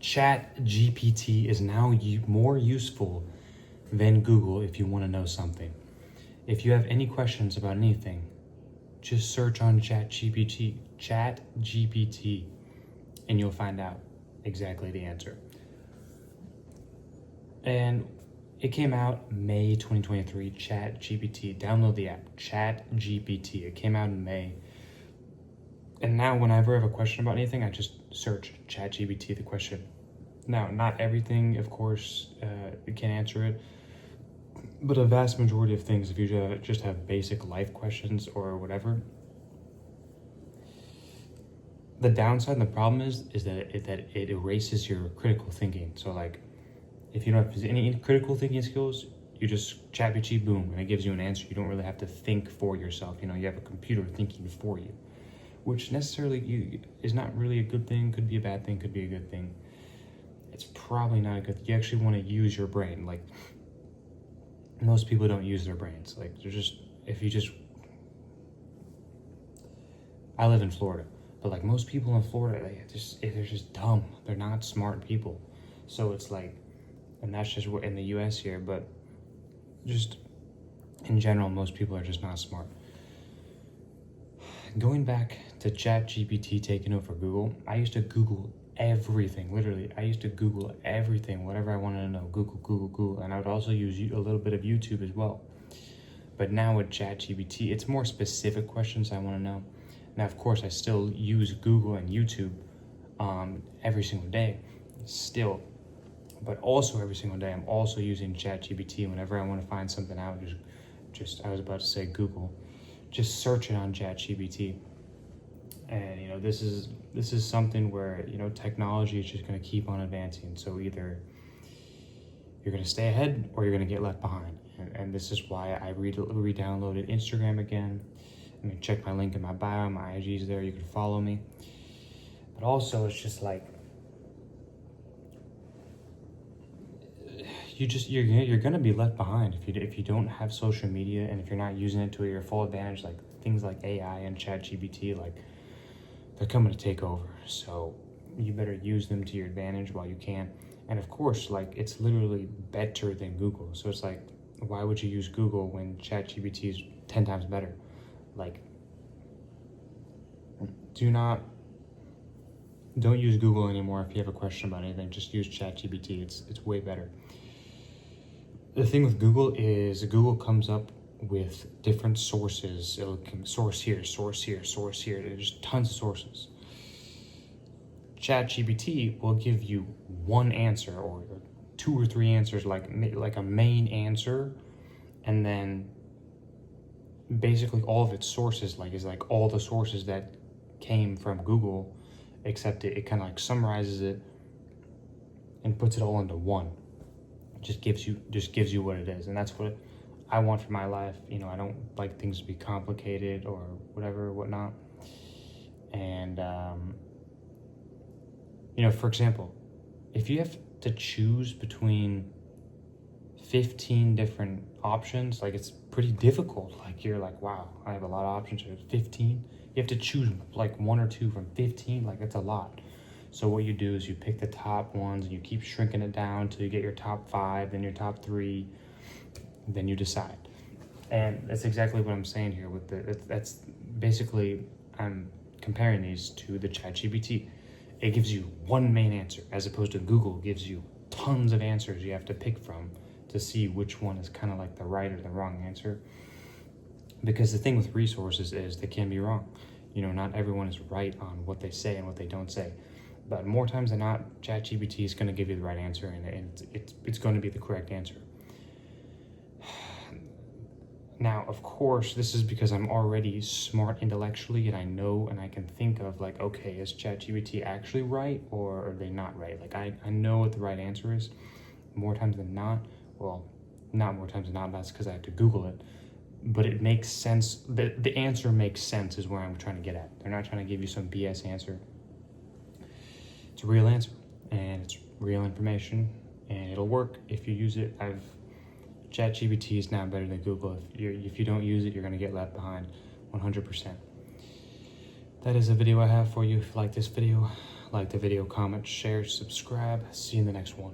ChatGPT is now more useful than Google if you want to know something. If you have any questions about anything, just search on ChatGPT, and you'll find out exactly the answer. And it came out May 2023, ChatGPT. Download the app, ChatGPT. It came out in May. And now whenever I have a question about anything, I just search ChatGPT the question. Now, not everything, of course, it can answer it, but a vast majority of things, if you just have basic life questions or whatever, the downside and the problem is that it erases your critical thinking. So like, if you don't have any critical thinking skills, you just ChatGPT, boom, and it gives you an answer. You don't really have to think for yourself. You have a computer thinking for you, which necessarily is not really a good thing. Could be a bad thing, could be a good thing. It's probably not a good thing. You actually want to use your brain. Like, most people don't use their brains. Like, I live in Florida, but like most people in Florida, they're just dumb. They're not smart people. So it's like, and that's just in the US here, but just in general, most people are just not smart. Going back to ChatGPT taking over Google, I used to Google everything, literally. I used to Google everything, whatever I wanted to know, Google, and I would also use a little bit of YouTube as well. But now with ChatGPT, it's more specific questions I want to know. Now, of course, I still use Google and YouTube every single day, still. But also every single day, I'm also using ChatGPT whenever I want to find something out. I was about to say Google, just search it on ChatGPT. And this is something where technology is just going to keep on advancing. So either you're going to stay ahead or you're going to get left behind. And this is why I re-downloaded Instagram again. I mean, check my link in my bio. My IG's there. You can follow me. But also, it's just like, you're gonna be left behind if you don't have social media, and if you're not using it to your full advantage. Like things like AI and ChatGPT, like they're coming to take over. So you better use them to your advantage while you can. And of course, like, it's literally better than Google. So it's like, why would you use Google when ChatGPT is 10 times better? Like, don't use Google anymore if you have a question about anything. Just use ChatGPT. It's way better. The thing with Google is Google comes up with different sources. It'll source here. There's tons of sources. ChatGPT will give you one answer or two or three answers, like a main answer, and then basically all of its sources is all the sources that came from Google, except it kind of like summarizes it and puts it all into one. Just gives you what it is, and that's what I want for my life. I don't like things to be complicated or whatnot. And for example, if you have to choose between 15 different options, like, it's pretty difficult. Like, you're like, wow, I have a lot of options. 15. You have to choose like one or two from 15. Like, it's a lot. So what you do is you pick the top ones and you keep shrinking it down till you get your top 5, then your top 3, then you decide. And that's exactly what I'm saying here that's basically, I'm comparing these to the ChatGPT. It gives you one main answer, as opposed to Google gives you tons of answers you have to pick from to see which one is kind of like the right or the wrong answer. Because the thing with resources is they can be wrong. Not everyone is right on what they say and what they don't say. But more times than not, ChatGPT is going to give you the right answer, and it's going to be the correct answer. Now, of course, this is because I'm already smart intellectually, and I know and I can think of, like, okay, is ChatGPT actually right, or are they not right? Like, I know what the right answer is more times than not. Well, not more times than not, that's because I have to Google it. But it makes sense. The answer makes sense is where I'm trying to get at. They're not trying to give you some BS answer. It's a real answer, and it's real information, and it'll work if you use it. ChatGPT is now better than Google. If you don't use it, you're going to get left behind 100%. That is a video I have for you. If you like this video, Like the video, comment, share, subscribe. See you in the next one.